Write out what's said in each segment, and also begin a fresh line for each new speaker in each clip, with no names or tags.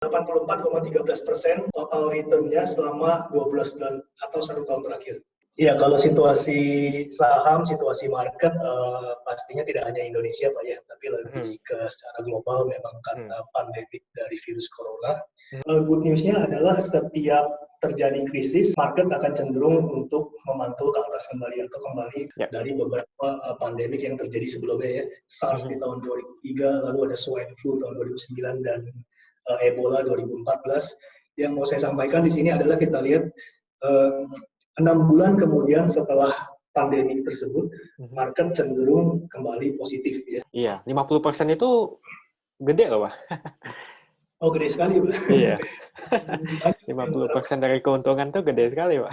84,13% total return-nya selama 12 bulan atau 1 tahun terakhir. Iya, kalau situasi saham, situasi market pastinya tidak hanya Indonesia Pak ya, tapi lebih ke secara global memang karena pandemik dari virus corona. Good news-nya adalah setiap terjadi krisis, market akan cenderung untuk memantul ke atas kembali atau kembali dari beberapa pandemik yang terjadi sebelumnya ya. SARS di tahun 2003, lalu ada swine flu tahun 2009 dan Ebola 2014. Yang mau saya sampaikan di sini adalah kita lihat 6 bulan kemudian setelah pandemi tersebut, market cenderung kembali positif ya.
Iya, 50% itu gede loh, Pak.
Oh, gede sekali, Pak.
Iya. 50% dari keuntungan tuh gede sekali, Pak.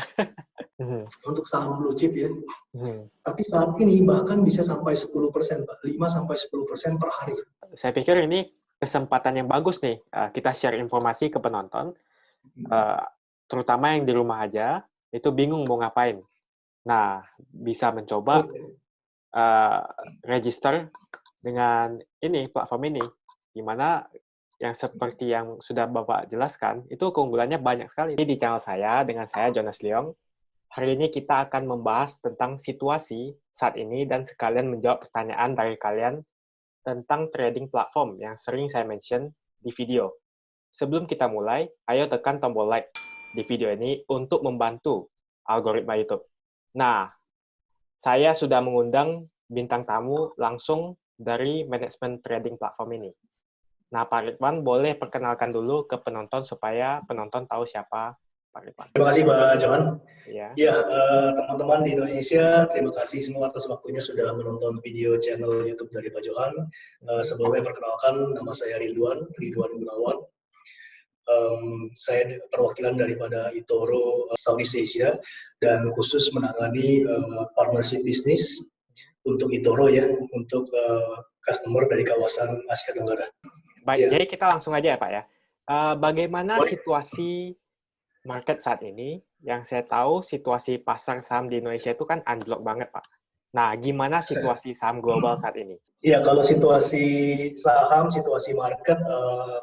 Untuk saham blue chip ya. Tapi saat ini bahkan bisa sampai 10%, Pak. 5-10% per hari.
Saya pikir ini kesempatan yang bagus nih. Kita share informasi ke penonton, terutama yang di rumah aja, itu bingung mau ngapain. Nah, bisa mencoba register dengan ini, platform ini, di mana yang seperti yang sudah Bapak jelaskan, itu keunggulannya banyak sekali. Di channel saya, dengan saya, Jonas Leong, hari ini kita akan membahas tentang situasi saat ini dan sekalian menjawab pertanyaan dari kalian tentang trading platform yang sering saya mention di video. Sebelum kita mulai, ayo tekan tombol like di video ini untuk membantu algoritma YouTube. Nah, saya sudah mengundang bintang tamu langsung dari manajemen trading platform ini. Nah, Pak Ridwan boleh perkenalkan dulu ke penonton supaya penonton tahu siapa Pak Ridwan.
Terima kasih Pak Johan.
Ya,
teman-teman di Indonesia, terima kasih semua atas waktunya sudah menonton video channel YouTube dari Pak Johan. Sebelumnya perkenalkan, nama saya Ridwan Gunawan. Saya perwakilan daripada eToro Southeast Asia dan khusus menangani partnership bisnis untuk eToro ya, untuk customer dari kawasan Asia Tenggara.
Baik, jadi kita langsung aja ya Pak ya. Bagaimana situasi market saat ini? Yang saya tahu situasi pasar saham di Indonesia itu kan anjlok banget Pak. Nah, gimana situasi saham global saat ini?
Iya, kalau situasi saham, situasi market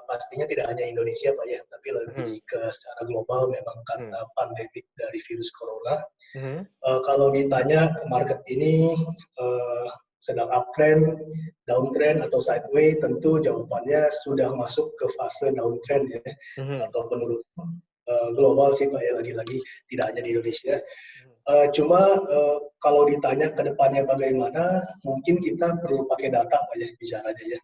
pastinya tidak hanya Indonesia Pak ya, tapi lebih ke secara global memang karena pandemik dari virus corona. Kalau ditanya market ini sedang uptrend, downtrend atau sideways, tentu jawabannya sudah masuk ke fase downtrend ya, atau penurunan global sih Pak ya, lagi-lagi tidak hanya di Indonesia. Cuma kalau ditanya ke depannya bagaimana, mungkin kita perlu pakai data Pak ya bicaranya ya.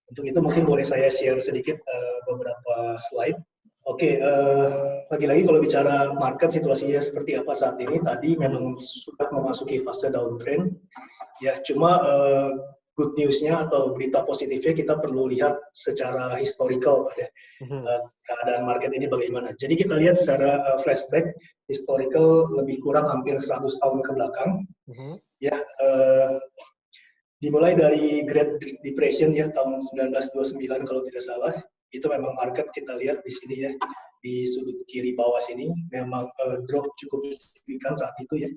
Untuk itu mungkin boleh saya share sedikit beberapa slide. Oke, lagi-lagi kalau bicara market situasinya seperti apa saat ini, tadi memang sudah memasuki fase downtrend. Ya, cuma good news-nya atau berita positifnya kita perlu lihat secara historical Pak ya. Keadaan market ini bagaimana. Jadi kita lihat secara flashback, historical lebih kurang hampir 100 tahun ke belakang. Ya, dimulai dari Great Depression ya, tahun 1929 kalau tidak salah. Itu memang market kita lihat di sini ya, di sudut kiri bawah sini, memang drop cukup signifikan saat itu ya.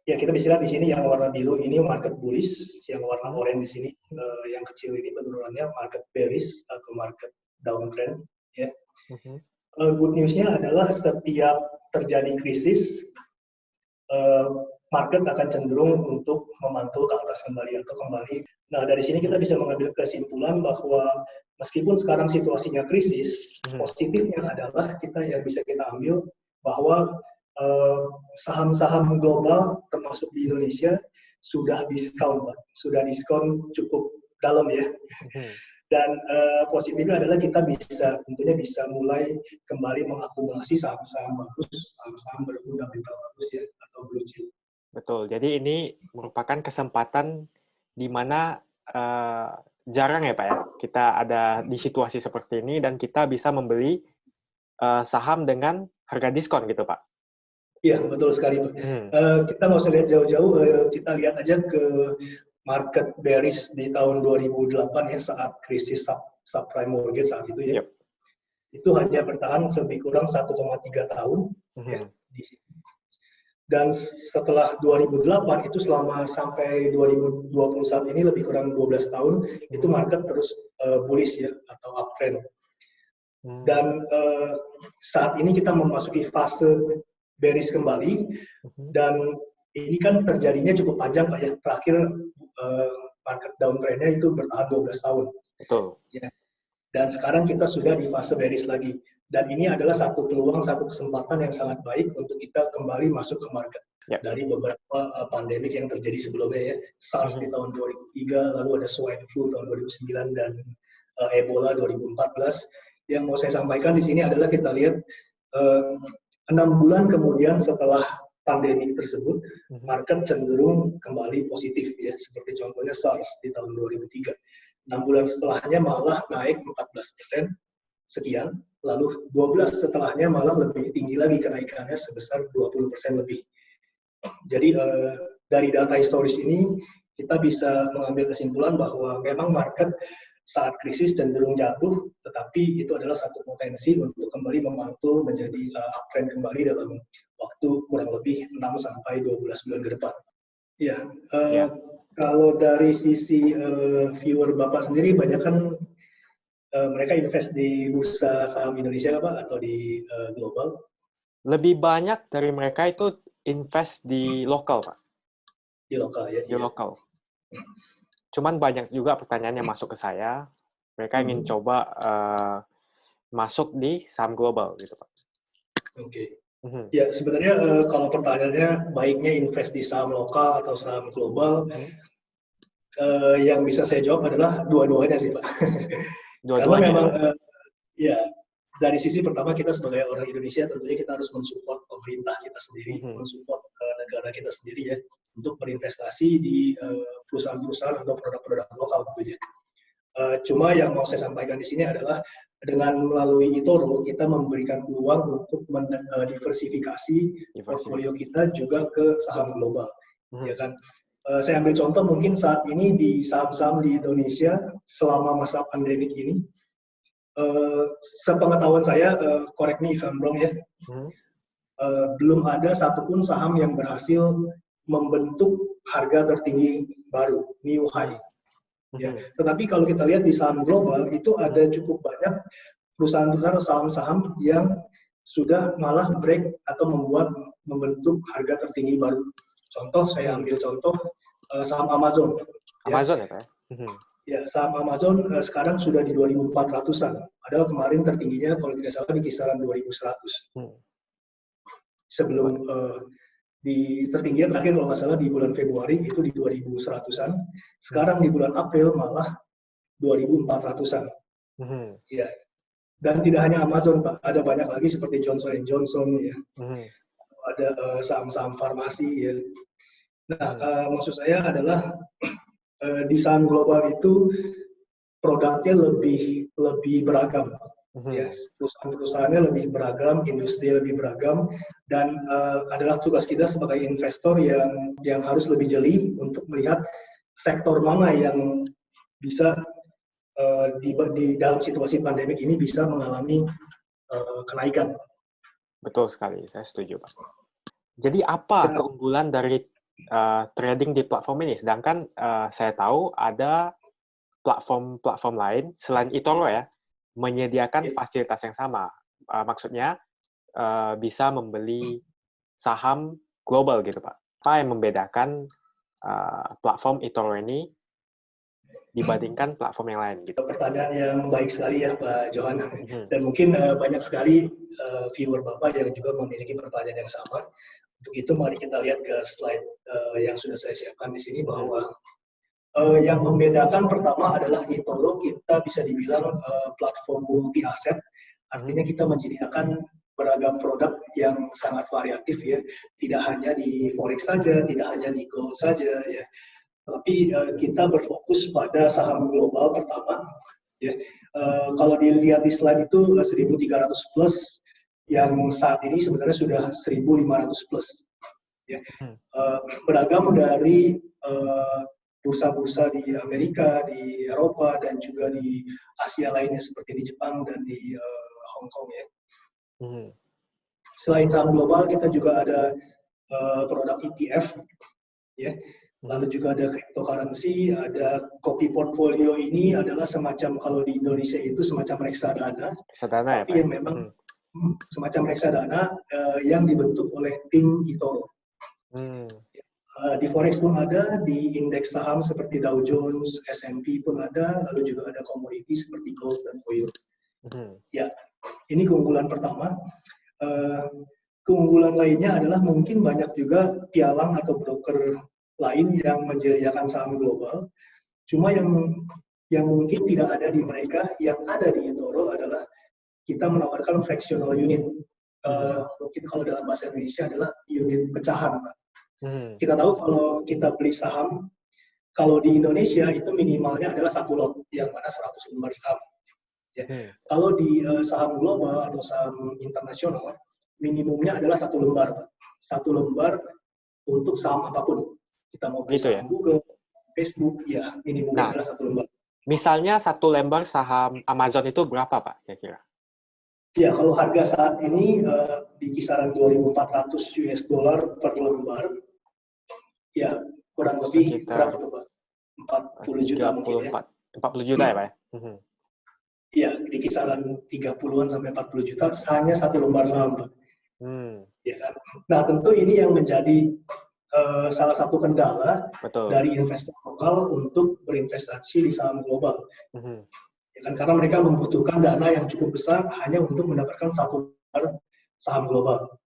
Ya kita bisa lihat di sini yang warna biru ini market bullish, yang warna oranye di sini, yang kecil ini penurunannya market bearish atau market downtrend. Ya. Good news-nya adalah setiap terjadi krisis, market akan cenderung untuk memantul ke atas kembali atau kembali. Nah dari sini kita bisa mengambil kesimpulan bahwa meskipun sekarang situasinya krisis, positifnya adalah yang bisa kita ambil bahwa saham-saham global termasuk di Indonesia sudah diskon, Pak. Sudah diskon cukup dalam ya. Dan positifnya adalah kita tentunya bisa mulai kembali mengakumulasi saham-saham bagus, saham-saham berfundamental bagus ya, atau blue chip.
Betul. Jadi ini merupakan kesempatan di mana jarang ya Pak ya, kita ada di situasi seperti ini dan kita bisa membeli saham dengan harga diskon gitu Pak.
Iya, betul sekali Pak. Kita nggak usah lihat jauh-jauh, kita lihat aja ke market bearish di tahun 2008 ya, saat krisis subprime mortgage saat itu ya. Itu hanya bertahan lebih kurang 1,3 tahun ya, di sini. Dan setelah 2008 itu sampai 2021 ini lebih kurang 12 tahun, itu market terus bullish ya atau uptrend. Dan saat ini kita memasuki fase bearish kembali, dan ini kan terjadinya cukup panjang Pak ya. Terakhir market downtrend-nya itu bertahan 12 tahun.
Betul.
Ya. Dan sekarang kita sudah di fase bearish lagi. Dan ini adalah satu peluang, satu kesempatan yang sangat baik untuk kita kembali masuk ke market. Dari beberapa pandemik yang terjadi sebelumnya ya. SARS di tahun 2003, lalu ada swine flu tahun 2009, dan Ebola 2014. Yang mau saya sampaikan di sini adalah kita lihat 6 bulan kemudian setelah pandemi tersebut, market cenderung kembali positif ya, seperti contohnya SARS di tahun 2003. 6 bulan setelahnya malah naik 14% sekian, lalu 12 setelahnya malah lebih tinggi lagi kenaikannya sebesar 20% lebih. Jadi dari data historis ini kita bisa mengambil kesimpulan bahwa memang market saat krisis cenderung jatuh, tetapi itu adalah satu potensi untuk kembali memantul menjadi uptrend kembali dalam waktu kurang lebih 6-12 bulan ke depan. Ya, kalau dari sisi viewer Bapak sendiri, banyak kan mereka invest di bursa saham Indonesia Pak, atau di global?
Lebih banyak dari mereka itu invest di lokal Pak.
Di lokal ya?
Di lokal. Cuman banyak juga pertanyaan yang masuk ke saya, mereka ingin coba masuk di saham global gitu Pak.
Oke. Ya, sebenarnya kalau pertanyaannya baiknya invest di saham lokal atau saham global, yang bisa saya jawab adalah dua-duanya sih Pak. Karena memang ya, dari sisi pertama kita sebagai orang Indonesia tentunya kita harus mensupport pemerintah kita sendiri, mensupport negara kita sendiri ya, untuk berinvestasi di perusahaan-perusahaan atau produk-produk lokal tentunya. Cuma yang mau saya sampaikan di sini adalah dengan melalui eToro kita memberikan peluang untuk diversifikasi portfolio kita juga ke saham global, ya kan? Saya ambil contoh mungkin saat ini di saham-saham di Indonesia selama masa pandemik ini, sepengetahuan saya, correct me if I'm wrong ya, belum ada satupun saham yang berhasil membentuk harga tertinggi baru, new high. Ya, tetapi kalau kita lihat di saham global itu ada cukup banyak perusahaan-perusahaan saham-saham yang sudah malah break atau membentuk harga tertinggi baru. Contoh, saya ambil contoh saham Amazon.
Amazon ya Pak?
Ya, saham Amazon sekarang sudah di 2.400-an. Padahal kemarin tertingginya kalau tidak salah di kisaran 2.100. Sebelum di tertingginya terakhir kalau nggak salah di bulan Februari itu di 2.100-an. Sekarang di bulan April malah 2.400-an. Ya. Dan tidak hanya Amazon Pak, ada banyak lagi seperti Johnson & Johnson ya. Ada saham-saham farmasi ya. Nah, maksud saya adalah di saham global itu produknya lebih beragam. Ya, perusahaan-perusahaannya lebih beragam, industri lebih beragam, dan adalah tugas kita sebagai investor yang harus lebih jeli untuk melihat sektor mana yang bisa di dalam situasi pandemik ini bisa mengalami kenaikan.
Betul sekali, saya setuju Pak. Jadi apa keunggulan dari trading di platform ini? Sedangkan saya tahu ada platform-platform lain selain eToro ya, menyediakan fasilitas yang sama. Maksudnya bisa membeli saham global gitu Pak. Apa yang membedakan platform eToro ini dibandingkan platform yang lain gitu?
Pertanyaan yang baik sekali ya Pak Johan. Dan mungkin banyak sekali viewer Bapak yang juga memiliki pertanyaan yang sama. Untuk itu mari kita lihat ke slide yang sudah saya siapkan di sini bahwa yang membedakan pertama adalah eToro kita bisa dibilang platform multi aset, artinya kita menyediakan beragam produk yang sangat variatif ya, tidak hanya di forex saja, tidak hanya di gold saja ya, tapi kita berfokus pada saham global pertama ya. Kalau dilihat di slide itu 1.300 plus, yang saat ini sebenarnya sudah 1.500 plus ya. Beragam dari bursa-bursa di Amerika, di Eropa, dan juga di Asia lainnya seperti di Jepang dan di Hong Kong ya. Selain saham global, kita juga ada produk ETF ya. Lalu juga ada cryptocurrency, ada kopi portfolio ini adalah semacam, kalau di Indonesia itu semacam reksadana,
Reksadana ya, Pak?
tapi yang memang semacam reksadana yang dibentuk oleh tim eToro. Di Forex pun ada, di indeks saham seperti Dow Jones, S&P pun ada, lalu juga ada komoditi seperti gold dan oil. Ya, ini keunggulan pertama. Keunggulan lainnya adalah mungkin banyak juga pialang atau broker lain yang menjadikan saham global. Cuma yang mungkin tidak ada di mereka, yang ada di eToro adalah kita menawarkan fractional unit. Mungkin kalau dalam bahasa Indonesia adalah unit pecahan, Pak. Kita tahu kalau kita beli saham, kalau di Indonesia itu minimalnya adalah 1 lot, yang mana 100 lembar saham. Ya. Kalau di saham global atau saham internasional, minimumnya adalah 1 lembar, Pak. 1 lembar untuk saham apapun. Kita mau beli saham Google, Facebook, ya minimumnya adalah 1 lembar.
Misalnya 1 lembar saham Amazon itu berapa, Pak, kira-kira?
Ya, kalau harga saat ini di kisaran 2.400 US dollar per lembar, ya kurang lebih berapa tuh, Pak? 40 juta mungkin ya.
40 juta ya, Pak?
Ya, di kisaran 30-an sampai 40 juta hanya 1 lembar saham, Pak. Ya kan? Nah, tentu ini yang menjadi salah satu kendala dari investor lokal untuk berinvestasi di saham global. Ya kan? Karena mereka membutuhkan dana yang cukup besar hanya untuk mendapatkan 1 lembar saham global.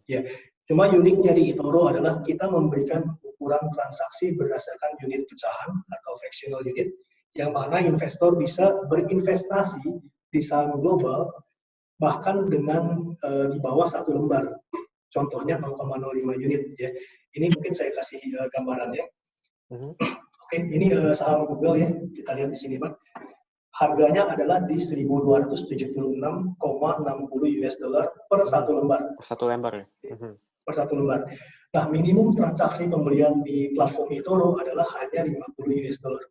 Ya. Cuma uniknya di eToro adalah kita memberikan ukuran transaksi berdasarkan unit pecahan atau fractional unit, yang mana investor bisa berinvestasi di saham global bahkan dengan di bawah 1 lembar. Contohnya 0,05 unit. Ya. Ini mungkin saya kasih gambarannya. Oke, ini saham Google ya. Kita lihat di sini, Pak. Harganya adalah di 1.276,60 US dollar per 1 lembar.
Per 1 lembar ya?
Per 1 lembar. Nah, minimum transaksi pembelian di platform eToro adalah hanya 50 US dollar.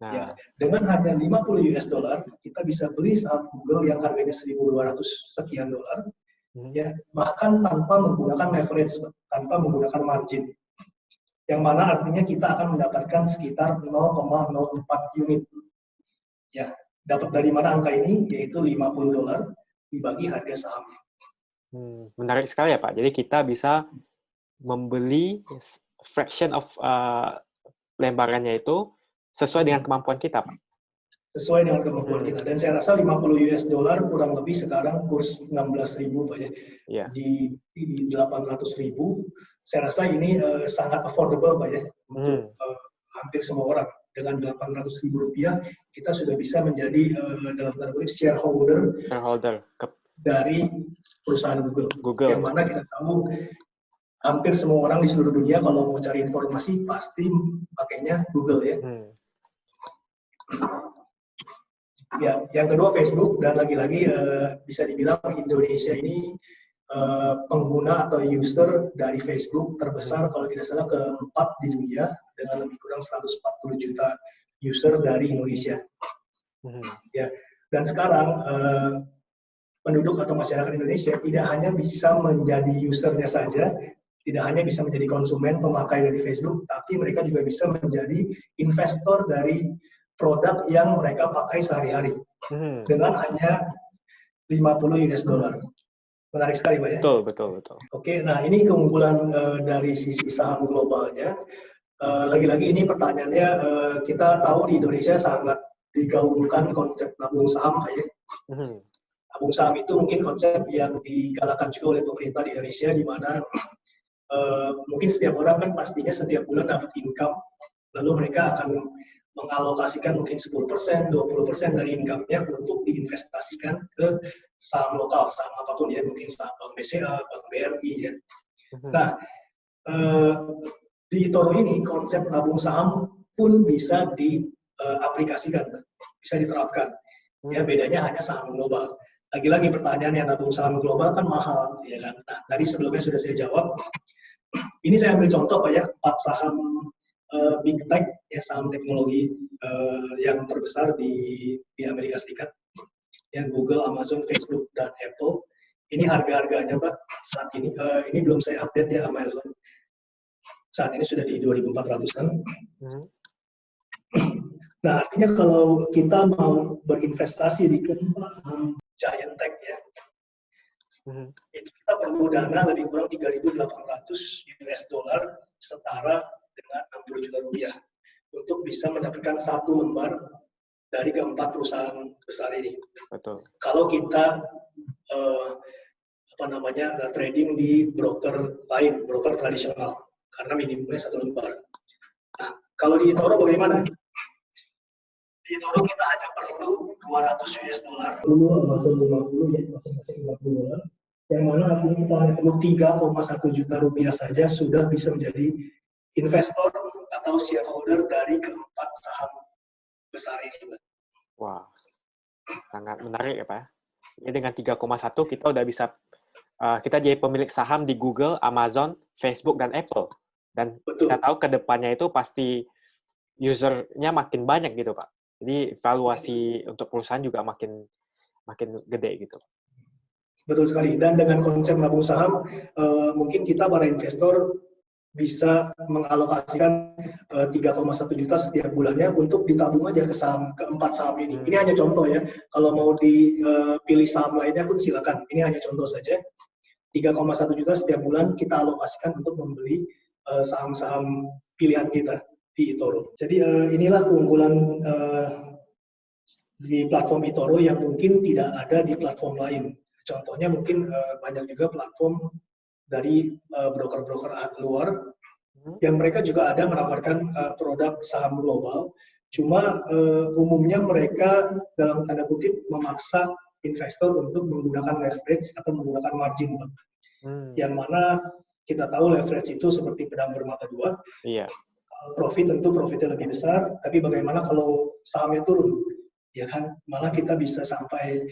Ya, dengan harga 50 US dollar, kita bisa beli saham Google yang harganya 1.200 sekian dolar, ya, bahkan tanpa menggunakan leverage, tanpa menggunakan margin. Yang mana artinya kita akan mendapatkan sekitar 0,04 unit. Ya, dapat dari mana angka ini? Yaitu 50 dolar dibagi harga sahamnya.
Menarik sekali ya, Pak. Jadi kita bisa membeli fraction of lembarannya itu sesuai dengan kemampuan kita, Pak.
Sesuai dengan kemampuan kita. Dan saya rasa 50 US dollar kurang lebih sekarang kurs 16.000, Pak ya.
Yeah.
Di 800.000. Saya rasa ini sangat affordable, Pak ya, untuk hampir semua orang. Dengan 800.000 rupiah, kita sudah bisa menjadi dalam tanda kutip shareholder dari perusahaan Google. Yang mana kita tahu hampir semua orang di seluruh dunia kalau mau cari informasi pasti pakainya Google ya. Ya, yang kedua Facebook, dan lagi-lagi bisa dibilang Indonesia ini pengguna atau user dari Facebook terbesar kalau tidak salah keempat di dunia dengan lebih kurang 140 juta user dari Indonesia. Ya, dan sekarang penduduk atau masyarakat Indonesia tidak hanya bisa menjadi usernya saja, tidak hanya bisa menjadi konsumen pemakai dari Facebook, tapi mereka juga bisa menjadi investor dari produk yang mereka pakai sehari-hari dengan hanya 50 US dollar. Menarik sekali, Pak ya?
Betul.
Oke, nah ini keunggulan dari sisi saham globalnya. Lagi-lagi ini pertanyaannya, kita tahu di Indonesia sangat digaungkan konsep nabung saham, Pak ya. Nabung saham itu mungkin konsep yang digalakkan juga oleh pemerintah di Indonesia, di mana mungkin setiap orang kan pastinya setiap bulan dapat income, lalu mereka akan mengalokasikan mungkin 10%, 20% dari income-nya untuk diinvestasikan ke saham lokal, saham apapun ya, mungkin saham Bank BCA, Bank BRI ya. Nah, di eToro ini konsep nabung saham pun bisa diaplikasikan, bisa diterapkan. Ya, bedanya hanya saham global. Lagi-lagi pertanyaannya, nabung saham global kan mahal, ya kan? Nah, tadi sebelumnya sudah saya jawab. Ini saya ambil contoh, Pak ya, 4 saham big tech, ya, saham teknologi yang terbesar di Amerika Serikat, ya, Google, Amazon, Facebook, dan Apple. Ini harga-harganya, Pak, saat ini. Ini belum saya update ya Amazon. saat ini sudah di 2.400-an. Nah, artinya kalau kita mau berinvestasi di keempat saham giant tech ya, itu kita perlu dana lebih kurang 3.800 US dollar setara dengan 60 juta rupiah untuk bisa mendapatkan satu lembar dari keempat perusahaan besar ini.
Betul.
Kalau kita trading di broker lain, broker tradisional, karena minimumnya satu lembar. Nah, kalau di eToro bagaimana? Di eToro kita hanya perlu 200 US dollar. Dulu masuk 50 ya, masing-masing 50 dolar. Yang mana artinya kita hanya perlu 3,1 juta rupiah saja sudah bisa menjadi investor atau shareholder dari keempat saham besar ini.
Wah, sangat menarik ya Pak. Ini dengan 3,1 kita udah bisa kita jadi pemilik saham di Google, Amazon, Facebook, dan Apple. Dan betul, kita tahu ke depannya itu pasti usernya makin banyak gitu Pak. Jadi valuasi untuk perusahaan juga makin gede gitu.
Betul sekali. Dan dengan konsep nabung saham, mungkin kita para investor bisa mengalokasikan 3,1 juta setiap bulannya untuk ditabung aja ke keempat saham ini. Ini hanya contoh ya. Kalau mau dipilih saham lainnya pun silakan. Ini hanya contoh saja. 3,1 juta setiap bulan kita alokasikan untuk membeli saham-saham pilihan kita di eToro. Jadi inilah keunggulan di platform eToro yang mungkin tidak ada di platform lain. Contohnya mungkin banyak juga platform dari broker-broker luar yang mereka juga ada menawarkan produk saham global. Cuma umumnya mereka dalam tanda kutip memaksa investor untuk menggunakan leverage atau menggunakan margin. Yang mana kita tahu leverage itu seperti pedang bermata dua.
Iya.
Profit tentu profitnya lebih besar, tapi bagaimana kalau sahamnya turun? Ya kan, malah kita bisa sampai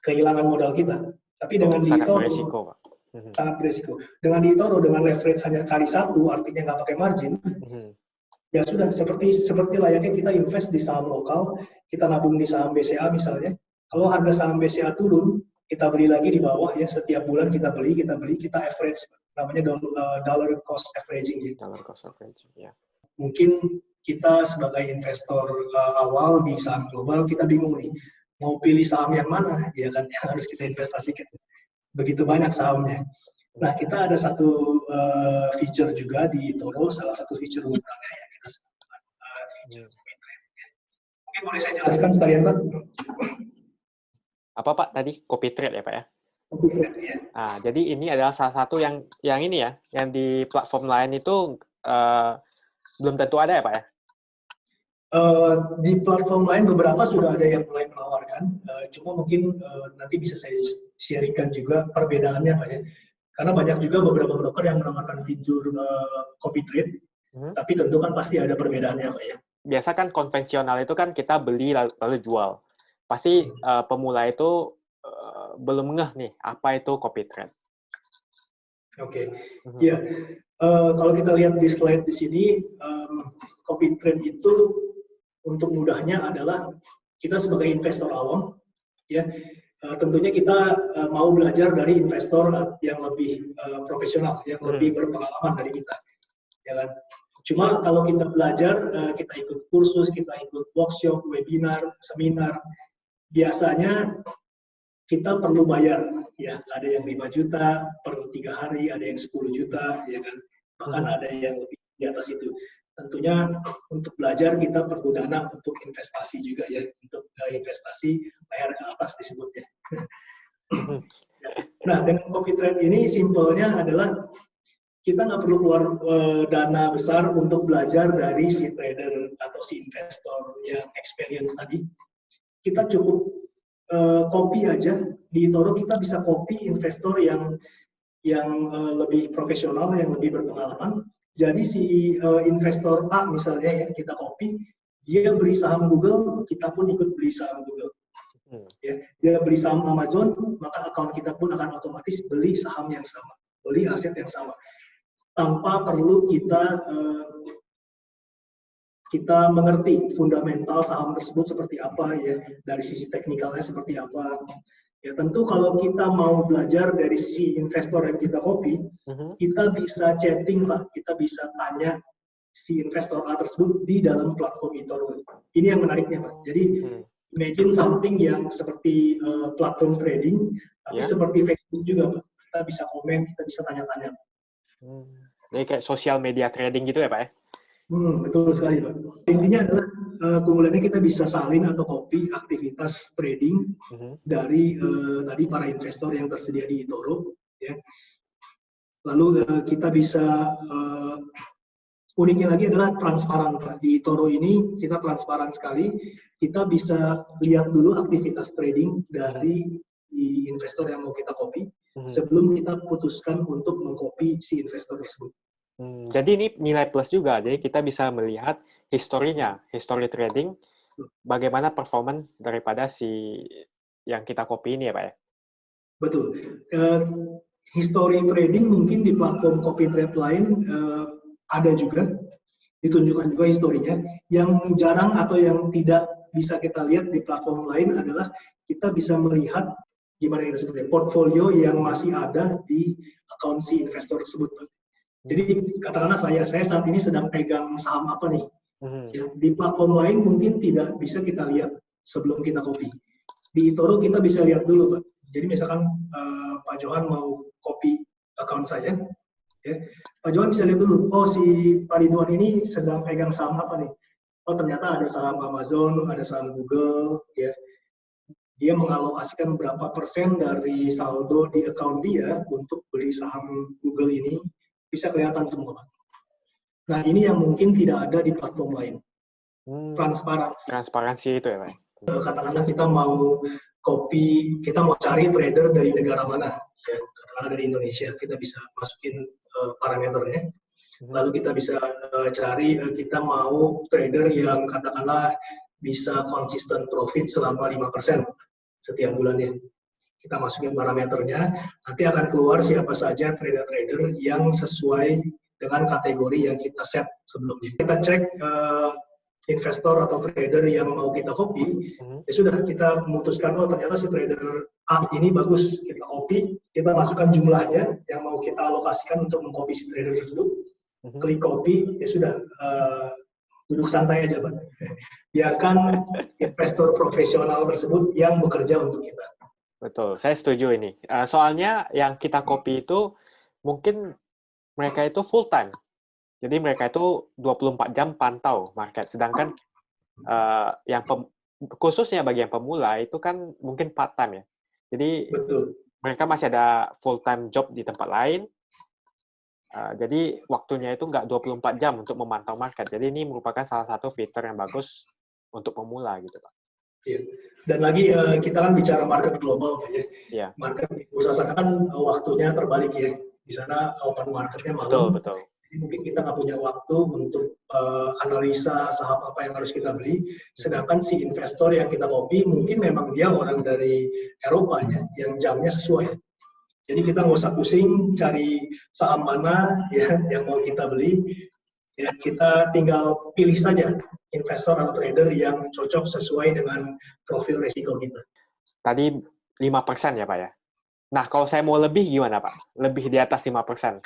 kehilangan modal kita. Tapi dengan di eToro sangat beresiko. Dengan di eToro dengan leverage hanya kali 1, artinya nggak pakai margin. Ya sudah seperti layaknya kita invest di saham lokal, kita nabung di saham BCA misalnya. Kalau harga saham BCA turun, kita beli lagi di bawah ya, setiap bulan kita average, namanya dollar cost averaging gitu.
Dollar cost averaging, ya.
Mungkin kita sebagai investor awal di saham global, kita bingung nih, mau pilih saham yang mana, ya kan, yang harus kita investasikan. Begitu banyak sahamnya. Nah, kita ada satu feature juga di eToro, salah satu feature unggulannya yang kita sebutkan feature copy trade. Mungkin boleh saya jelaskan sekalian, Pak?
Apa Pak tadi? Copy trade ya Pak ya?
Copy trade, ya.
Nah, jadi ini adalah salah satu yang ini ya, yang di platform lain itu belum tentu ada ya Pak ya?
Di platform lain beberapa sudah ada yang mulai menawarkan, cuma mungkin nanti bisa saya sharingkan juga perbedaannya Pak ya. Karena banyak juga beberapa broker yang menawarkan fitur copy trade, tapi tentu kan pasti ada perbedaannya Pak ya.
Biasa kan konvensional itu kan kita beli lalu jual. Pasti pemula itu belum ngeh nih apa itu copy trade.
Oke, ya. Kalau kita lihat di slide di sini, copy trade itu untuk mudahnya adalah kita sebagai investor awam, ya tentunya kita mau belajar dari investor yang lebih profesional, yang lebih berpengalaman dari kita, ya kan. Cuma kalau kita belajar, kita ikut kursus, kita ikut workshop, webinar, seminar, biasanya kita perlu bayar, ya ada yang 5 juta per 3 hari, ada yang 10 juta, ya kan, bahkan ada yang lebih di atas itu. Tentunya untuk belajar kita perlu dana untuk investasi juga ya, untuk investasi layar ke atas disebutnya. Nah, dengan copy trade ini simpelnya adalah kita nggak perlu keluar dana besar untuk belajar dari si trader atau si investor yang experience tadi. Kita cukup copy aja di eToro, kita bisa copy investor yang lebih profesional, yang lebih berpengalaman. Jadi si investor A misalnya ya, kita copy, dia beli saham Google, kita pun ikut beli saham Google. Ya, dia beli saham Amazon, maka account kita pun akan otomatis beli saham yang sama, beli aset yang sama, tanpa perlu kita mengerti fundamental saham tersebut seperti apa ya, dari sisi teknikalnya seperti apa. Ya, tentu kalau kita mau belajar dari sisi investor yang kita copy, kita bisa chatting, Pak. Kita bisa tanya si investor A tersebut di dalam platform eToro. Ini yang menariknya, Pak. Jadi, imagine something yang seperti platform trading, tapi seperti Facebook juga, Pak. Kita bisa komen, kita bisa tanya-tanya.
Jadi kayak sosial media trading gitu ya, Pak ya?
Betul sekali, Pak. Intinya adalah keunggulannya kita bisa salin atau copy aktivitas trading dari para investor yang tersedia di eToro, ya. Lalu kita bisa uniknya lagi adalah transparan, Pak. Di eToro ini kita transparan sekali. Kita bisa lihat dulu aktivitas trading dari investor yang mau kita copy sebelum kita putuskan untuk mengcopy si investor tersebut.
Jadi ini nilai plus juga, jadi kita bisa melihat historinya, history trading, bagaimana performance daripada si yang kita copy ini ya Pak ya?
Betul. History trading mungkin di platform copy trade lain ada juga, ditunjukkan juga historinya. Yang jarang atau yang tidak bisa kita lihat di platform lain adalah kita bisa melihat gimana yang disebutnya, portfolio yang masih ada di account si investor tersebut. Jadi katakanlah saya saat ini sedang pegang saham apa nih? Ya, di platform lain mungkin tidak bisa kita lihat sebelum kita copy. Di eToro kita bisa lihat dulu, Pak. Jadi misalkan Pak Johan mau copy account saya, ya, Pak Johan bisa lihat dulu, oh si Pak Ridwan ini sedang pegang saham apa nih? Oh ternyata ada saham Amazon, ada saham Google, ya. Dia mengalokasikan berapa persen dari saldo di account dia untuk beli saham Google ini, bisa kelihatan semua. Nah, ini yang mungkin tidak ada di platform lain. Transparansi.
Transparansi itu ya, Pak?
Katakanlah kita mau copy, kita mau cari trader dari negara mana, ya, katakanlah dari Indonesia, kita bisa masukin parameternya. Lalu kita bisa cari, kita mau trader yang katakanlah bisa konsisten profit selama 5% setiap bulannya. Kita masukin parameternya, nanti akan keluar siapa saja trader-trader yang sesuai dengan kategori yang kita set sebelumnya. Kita cek investor atau trader yang mau kita copy, ya sudah kita memutuskan, oh ternyata si trader A ini bagus, kita copy, kita masukkan jumlahnya yang mau kita alokasikan untuk mengcopy si trader tersebut, klik copy, ya sudah, duduk santai aja, Pak. Biarkan investor profesional tersebut yang bekerja untuk kita.
Betul, saya setuju ini. Soalnya yang kita copy itu mungkin mereka itu full time. Jadi mereka itu 24 jam pantau market. Sedangkan khususnya bagi yang pemula itu kan mungkin part time ya. Jadi
betul,
mereka masih ada full time job di tempat lain. Jadi waktunya itu nggak 24 jam untuk memantau market. Jadi ini merupakan salah satu fitur yang bagus untuk pemula gitu, Pak.
Iya. Dan lagi kita kan bicara market global ya.
Iya.
Market di bursa sana kan waktunya terbalik ya. Di sana open marketnya malam.
Betul.
Jadi mungkin kita nggak punya waktu untuk analisa saham apa yang harus kita beli. Sedangkan si investor yang kita copy mungkin memang dia orang dari Eropa ya, yang jamnya sesuai. Jadi kita nggak usah pusing cari saham mana ya yang mau kita beli. Ya, kita tinggal pilih saja investor atau trader yang cocok sesuai dengan profil resiko kita.
Tadi 5% ya, Pak ya? Nah, kalau saya mau lebih gimana, Pak? Lebih di atas 5%?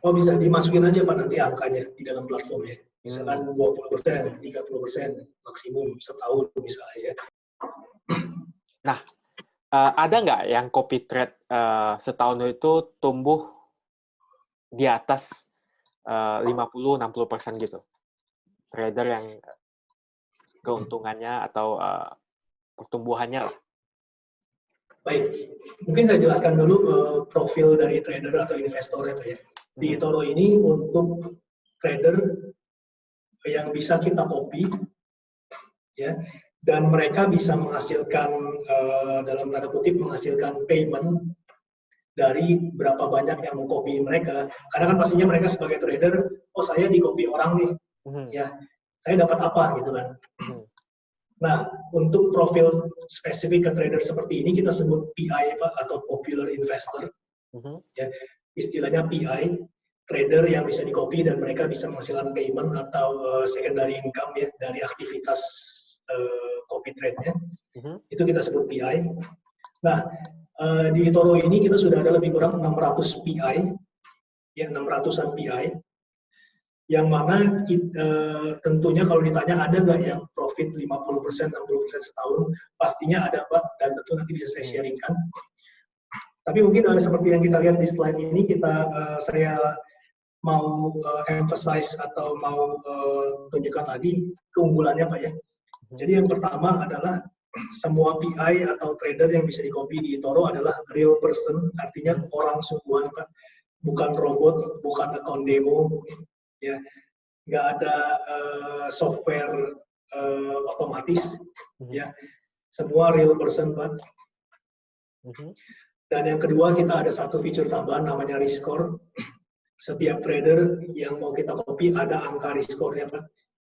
Oh, bisa dimasukin aja, Pak, nanti angkanya di dalam platformnya. Misalkan 20%, 30%, maksimum setahun misalnya ya.
Nah, ada nggak yang copy trade setahun itu tumbuh di atas 50-60% gitu? Trader yang keuntungannya atau pertumbuhannya lah.
Baik, mungkin saya jelaskan dulu profil dari trader atau investor itu ya. Di eToro ini untuk trader yang bisa kita copy, ya, dan mereka bisa menghasilkan dalam tanda kutip menghasilkan payment dari berapa banyak yang mengcopy mereka. Karena kan pastinya mereka sebagai trader, oh saya di copy orang nih, ya, saya dapat apa gitu kan. Nah, untuk profil spesifik ke trader seperti ini kita sebut PI, Pak, atau Popular Investor. Ya, istilahnya PI, trader yang bisa di-copy dan mereka bisa menghasilkan payment atau secondary income ya dari aktivitas copy trade-nya. Itu kita sebut PI. Nah, di eToro ini kita sudah ada lebih kurang 600 PI, ya 600-an PI, yang mana tentunya kalau ditanya ada nggak yang profit 50%, 60% setahun, pastinya ada Pak, dan tentu nanti bisa saya sharingkan. Tapi mungkin seperti yang kita lihat di slide ini, saya mau emphasize atau mau tunjukkan lagi keunggulannya Pak ya. Jadi yang pertama adalah semua PI atau trader yang bisa di-copy di eToro adalah real person, artinya orang sungguhan Pak, bukan robot, bukan account demo, ya, nggak ada software otomatis, ya, semua real person Pak. Dan yang kedua, kita ada satu feature tambahan namanya risk score. Setiap trader yang mau kita copy ada angka risk score-nya Pak.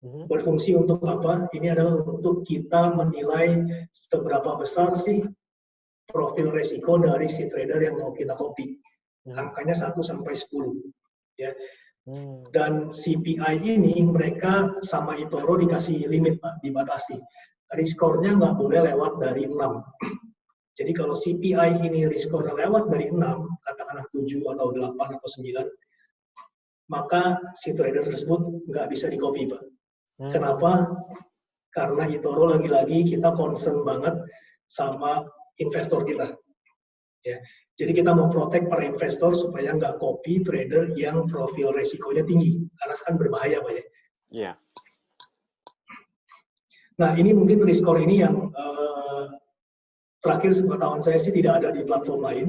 Berfungsi untuk apa? Ini adalah untuk kita menilai seberapa besar sih profil resiko dari si trader yang mau kita copy. Angkanya 1 sampai 10. Ya. Dan CPI ini mereka sama eToro dikasih limit Pak, dibatasi. Risk score-nya nggak boleh lewat dari 6. Jadi kalau CPI ini risk score lewat dari 6, katakanlah 7 atau 8 atau 9, maka si trader tersebut nggak bisa di-copy, Pak. Kenapa? Karena eToro lagi-lagi kita concern banget sama investor kita. Ya. Jadi kita mau protect para investor supaya nggak copy trader yang profil resikonya tinggi. Karena kan berbahaya, Pak ya.
Yeah.
Nah, ini mungkin risk score ini yang terakhir sepengetahuan saya sih tidak ada di platform lain.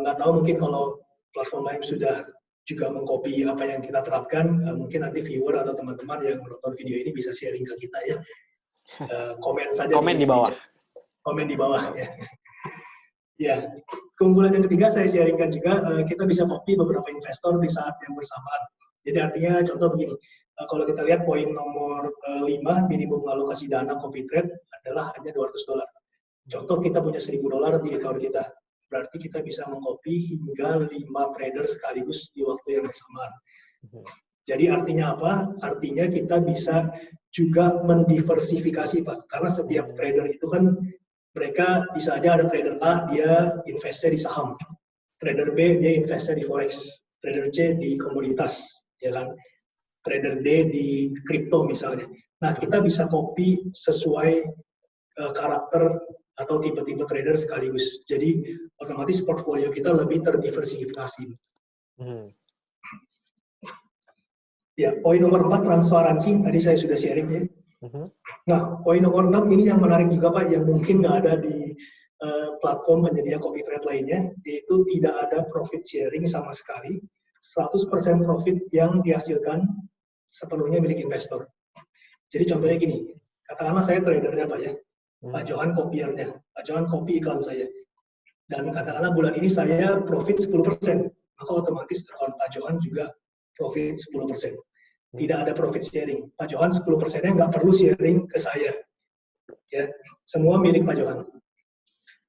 Nggak tahu mungkin kalau platform lain sudah juga mengcopy apa yang kita terapkan, mungkin nanti viewer atau teman-teman yang menonton video ini bisa sharing ke kita ya. Komen saja
di bawah.
Komen di bawah ya. Ya, keunggulan yang ketiga saya sharingkan juga, kita bisa copy beberapa investor di saat yang bersamaan. Jadi artinya contoh begini, kalau kita lihat poin nomor 5, minimum alokasi dana copy trade adalah hanya $200. Contoh kita punya $1.000 di account kita, berarti kita bisa mengcopy hingga 5 trader sekaligus di waktu yang bersamaan. Jadi artinya apa? Artinya kita bisa juga mendiversifikasi Pak, karena setiap trader itu kan mereka bisa aja ada trader A, dia investnya di saham, trader B, dia investnya di forex, trader C di komoditas, ya kan? Trader D di kripto misalnya. Nah kita bisa copy sesuai karakter atau tipe-tipe trader sekaligus. Jadi otomatis portfolio kita lebih terdiversifikasi. Ya, poin nomor 4 transparansi, tadi saya sudah sharing ya. Nah, poin nomor 6 ini yang menarik juga Pak, yang mungkin nggak ada di platform penyedia copy trade lainnya, yaitu tidak ada profit sharing sama sekali. 100% profit yang dihasilkan sepenuhnya milik investor. Jadi contohnya gini, katakanlah saya tradernya Pak ya, Pak Johan kopiernya, Pak Johan copy account saya. Dan katakanlah bulan ini saya profit 10%, maka otomatis account Pak Johan juga profit 10%. Tidak ada profit sharing. Pak Johan 10%-nya nggak perlu sharing ke saya. Ya, semua milik Pak Johan.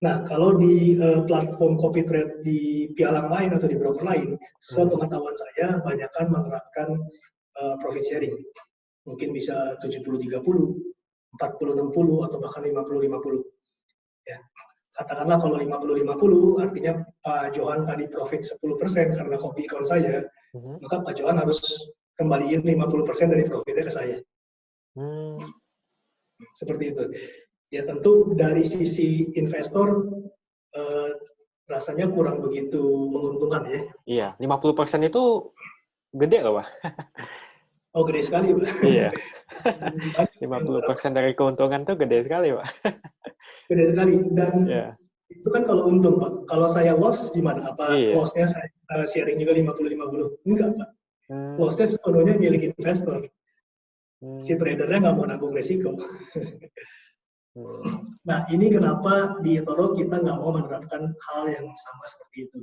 Nah, kalau di platform copy trade di pialang lain atau di broker lain, sepengetahuan saya banyakkan menerapkan profit sharing. Mungkin bisa 70-30, 40-60, atau bahkan 50-50. Ya. Katakanlah kalau 50-50, artinya Pak Johan tadi profit 10% karena copy account saya, maka Pak Johan harus kembaliin 50% dari profitnya ke saya. Seperti itu. Ya tentu dari sisi investor rasanya kurang begitu menguntungkan ya.
Iya, 50% itu gede loh Pak.
Oh gede sekali Pak.
Iya. 50% dari keuntungan itu gede sekali Pak.
Gede sekali. Dan itu kan kalau untung Pak. Kalau saya loss gimana? Apa loss-nya saya sharing juga 50-50? Enggak Pak. Loss-nya sepenuhnya milik investor. Si tradernya nggak mau nanggung resiko. Nah, ini kenapa di eToro kita nggak mau menerapkan hal yang sama seperti itu.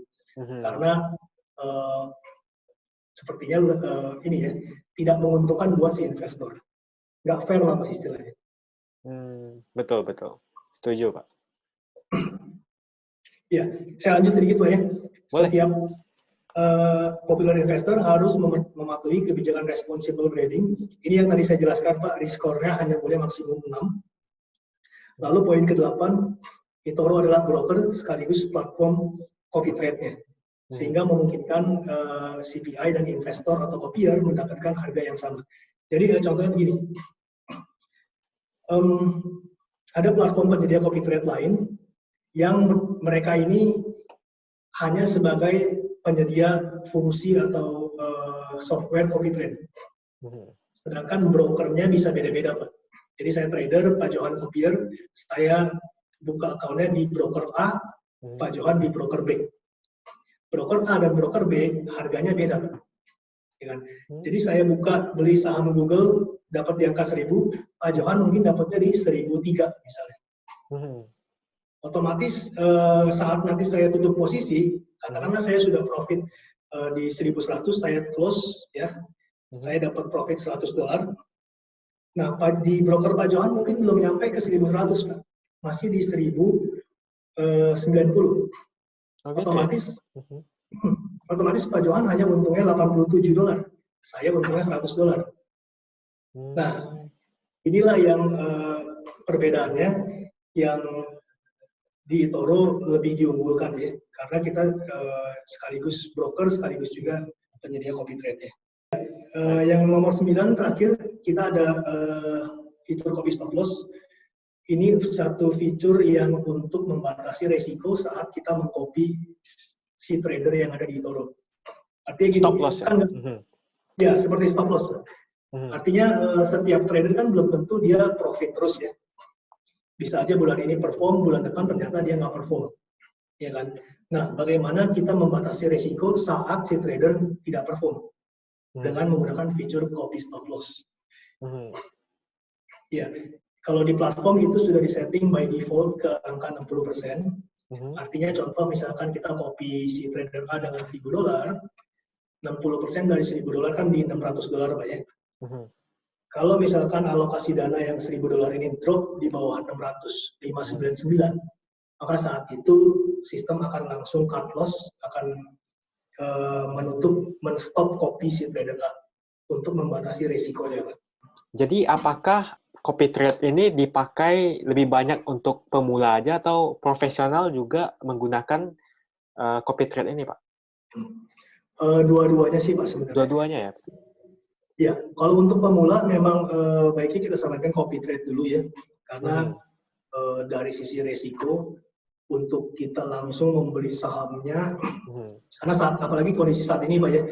Karena sepertinya ini ya, tidak menguntungkan buat si investor. Nggak fair lah Pak istilahnya.
Betul. Setuju Pak.
Ya, saya lanjut sedikit Pak ya.
Boleh.
Setiap popular investor harus mematuhi kebijakan responsible trading. Ini yang tadi saya jelaskan Pak, risk score-nya hanya boleh maksimum 6. Lalu poin ke-8, eToro adalah broker sekaligus platform copy trade-nya, sehingga memungkinkan CPI dan investor atau copier mendapatkan harga yang sama. Jadi contohnya begini, ada platform penyedia copy trade lain yang mereka ini hanya sebagai penyedia fungsi atau software copy trade. Sedangkan brokernya bisa beda-beda, Pak. Jadi saya trader, Pak Johan copier, saya buka akunnya di broker A, Pak Johan di broker B. Broker A dan broker B harganya beda, Pak. Ya kan? Jadi saya buka beli saham Google dapat di angka 1000, Pak Johan mungkin dapatnya di 1003 misalnya. Otomatis saat nanti saya tutup posisi, katakanlah saya sudah profit di 1100, saya close ya, saya dapat profit $100. Nah, di broker Pak Johan mungkin belum nyampe ke 1100, Pak. Masih di 1090. Otomatis otomatis Pak Johan hanya untungnya $87. Saya untungnya $100. Nah, inilah yang perbedaannya yang di eToro lebih diunggulkan ya, karena kita sekaligus broker sekaligus juga penyedia copy trade-nya. Yang nomor 9 terakhir kita ada fitur copy stop loss. Ini satu fitur yang untuk membatasi resiko saat kita mengcopy si trader yang ada di eToro. Artinya gini,
stop loss
kan, ya seperti stop loss. Artinya setiap trader kan belum tentu dia profit terus ya. Bisa aja bulan ini perform, bulan depan ternyata dia nggak perform, ya kan? Nah, bagaimana kita membatasi resiko saat si trader tidak perform dengan menggunakan fitur copy stop loss? Ya, kalau di platform itu sudah disetting by default ke angka 60%. Artinya contoh misalkan kita copy si trader A dengan $1000, 60% dari $1000 kan di $600, Pak ya. Kalau misalkan alokasi dana yang $1000 ini drop di bawah 600, 599, maka saat itu sistem akan langsung cut loss, akan men-stop copy si trader A untuk membatasi risikonya.
Jadi apakah copy trade ini dipakai lebih banyak untuk pemula aja atau profesional juga menggunakan copy trade ini, Pak?
Dua-duanya sih, Pak, sebenarnya.
Dua-duanya ya?
Ya, kalau untuk pemula memang baiknya kita sarankan copy trade dulu ya, karena dari sisi resiko untuk kita langsung membeli sahamnya, karena apalagi kondisi saat ini Pak ya,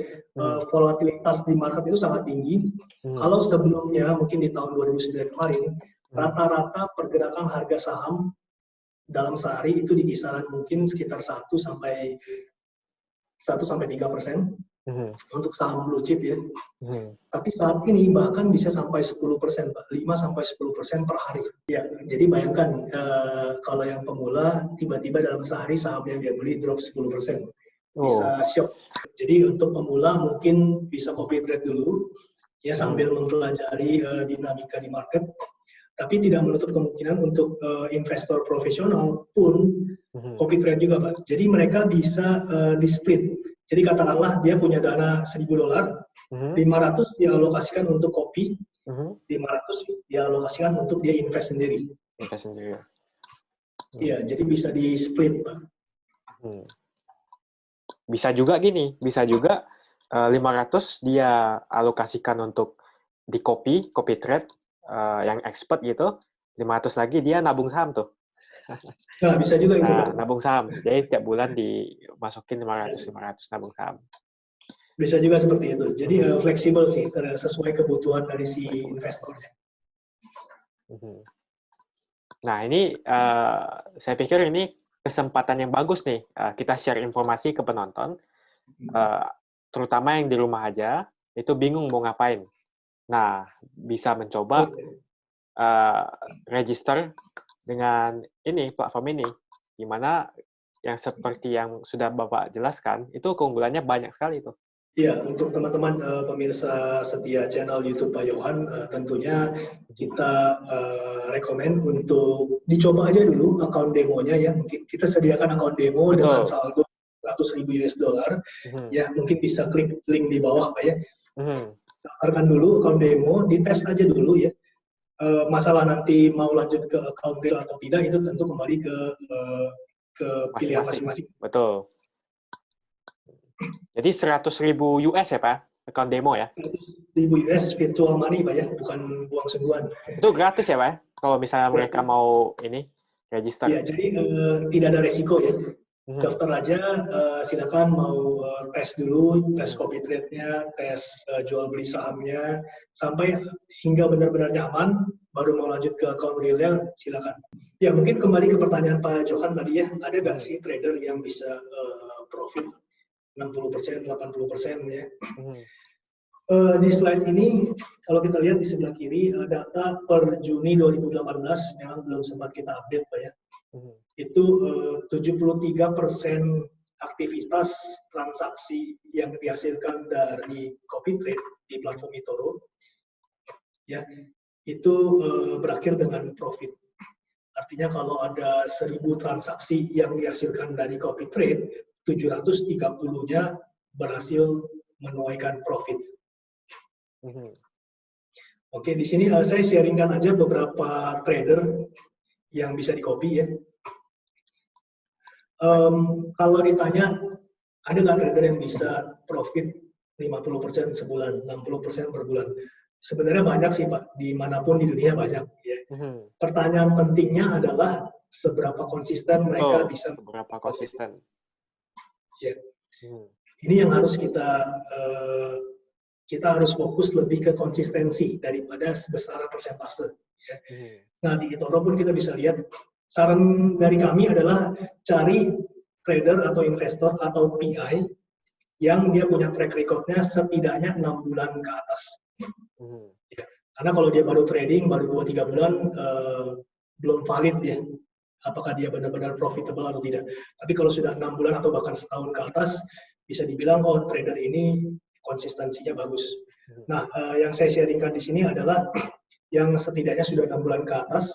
volatilitas di market itu sangat tinggi. Kalau sebelumnya mungkin di tahun 2009 kemarin, rata-rata pergerakan harga saham dalam sehari itu di kisaran mungkin sekitar 1-3% untuk saham blue chip ya. Tapi saat ini bahkan bisa sampai 10%, Pak. 5-10% per hari. Ya, jadi bayangkan kalau yang pemula tiba-tiba dalam sehari saham yang dia beli drop 10%. Bisa shock. Jadi untuk pemula mungkin bisa copy trade dulu ya sambil mempelajari dinamika di market. Tapi tidak menutup kemungkinan untuk investor profesional pun copy trade juga, Pak. Jadi mereka bisa di-split. Jadi katakanlah dia punya dana $1000, 500 dia alokasikan untuk copy, 500 dia alokasikan untuk dia invest sendiri.
Invest sendiri.
Iya, jadi bisa di-split, Pak.
Bisa juga gini, bisa juga 500 dia alokasikan untuk di copy trade yang expert gitu, 500 lagi dia nabung saham tuh.
Nah, bisa juga itu.
Nabung saham. Jadi tiap bulan dimasukin 500 nabung saham.
Bisa juga seperti itu. Jadi fleksibel sih, sesuai kebutuhan dari si investornya.
Nah, ini saya pikir ini kesempatan yang bagus nih. Kita share informasi ke penonton, terutama yang di rumah aja, itu bingung mau ngapain. Nah, bisa mencoba register dengan ini, platform ini, di mana yang seperti yang sudah Bapak jelaskan, itu keunggulannya banyak sekali tuh.
Iya, untuk teman-teman pemirsa setia channel YouTube Pak Johan, tentunya kita rekomen untuk dicoba aja dulu akun demonya ya. Mungkin kita sediakan akun demo dengan saldo $100.000. Ya, mungkin bisa klik link di bawah Pak ya. Daftarkan dulu akun demo, dites aja dulu ya. masalah nanti mau lanjut ke account real atau tidak itu tentu kembali ke pilihan masing-masing.
Betul. Jadi 100.000 US ya Pak, account demo ya?
100.000 US virtual money Pak ya, bukan uang sungguhan.
Itu gratis ya Pak? Kalau misalnya mereka mau ini register?
Ya, jadi tidak ada resiko ya. Daftar aja, silakan mau tes dulu, tes copy trade-nya, tes jual beli sahamnya, sampai hingga benar-benar nyaman, baru mau lanjut ke account real-nya, silakan. Ya, mungkin kembali ke pertanyaan Pak Johan tadi ya, ada nggak sih trader yang bisa profit 60%, 80% ya? Di slide ini, kalau kita lihat di sebelah kiri, data per Juni 2018, memang belum sempat kita update Pak ya. Itu 73% aktivitas transaksi yang dihasilkan dari copy trade di platform eToro ya itu berakhir dengan profit. Artinya kalau ada 1.000 transaksi yang dihasilkan dari copy trade, 730-nya berhasil menuaikan profit. Oke, di sini saya sharingkan aja beberapa trader yang bisa di-copy ya. Kalau ditanya, ada nggak trader yang bisa profit 50% sebulan, 60% per bulan? Sebenarnya banyak sih Pak, dimanapun di dunia banyak. Ya. Pertanyaan pentingnya adalah seberapa konsisten mereka bisa.
Seberapa konsisten.
Ya. Ini yang harus kita harus fokus lebih ke konsistensi daripada besaran persentase. Ya. Nah di eToro pun kita bisa lihat. Saran dari kami adalah cari trader atau investor atau PI yang dia punya track record-nya setidaknya 6 bulan ke atas. Ya. Karena kalau dia baru trading, baru 2-3 bulan, belum valid ya, apakah dia benar-benar profitable atau tidak. Tapi kalau sudah 6 bulan atau bahkan setahun ke atas, bisa dibilang, oh trader ini konsistensinya bagus. Nah, yang saya sharingkan di sini adalah yang setidaknya sudah 6 bulan ke atas.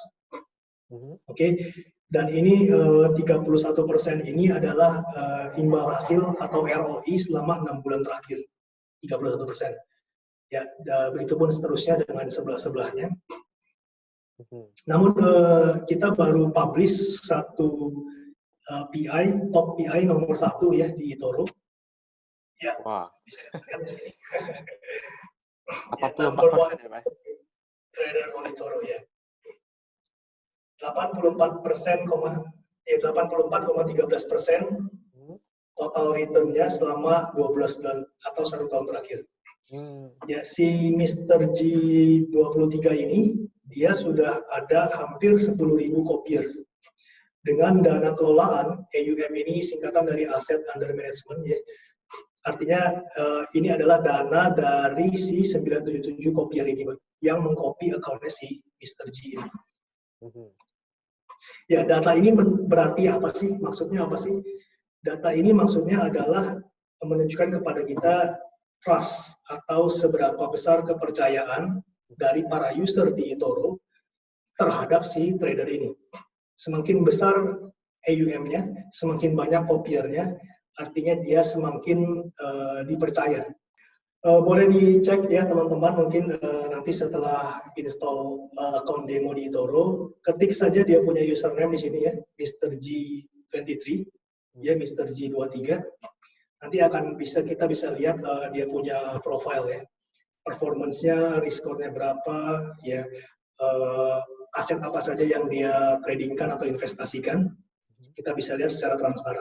Oke, dan ini 31% ini adalah imbal hasil atau ROI selama 6 bulan terakhir, 31%. Ya, begitupun seterusnya dengan sebelah-sebelahnya. Namun kita baru publish satu PI, top PI nomor 1 ya di eToro. Ya, bisa lihat di sini.
84% ya Pak?
Trader on eToro ya. 84,13% total return-nya selama 12 bulan atau 1 tahun terakhir. Ya, si Mr. G23 ini, dia sudah ada hampir 10.000 copier. Dengan dana kelolaan, AUM ini singkatan dari Asset Under Management, ya. Artinya ini adalah dana dari si 977 copier ini, yang mengcopy account-nya si Mr. G ini. Ya, data ini berarti apa sih? Maksudnya apa sih? Data ini maksudnya adalah menunjukkan kepada kita trust atau seberapa besar kepercayaan dari para user di eToro terhadap si trader ini. Semakin besar AUM-nya, semakin banyak kopiernya, artinya dia semakin dipercaya. Boleh dicek ya teman-teman, mungkin nanti setelah install account demo di eToro, ketik saja dia punya username di sini ya, Mr. G23, ya Mr. G23. Nanti kita bisa lihat dia punya profile ya, performance-nya, risk score-nya berapa, ya aset apa saja yang dia tradingkan atau investasikan, kita bisa lihat secara transparan.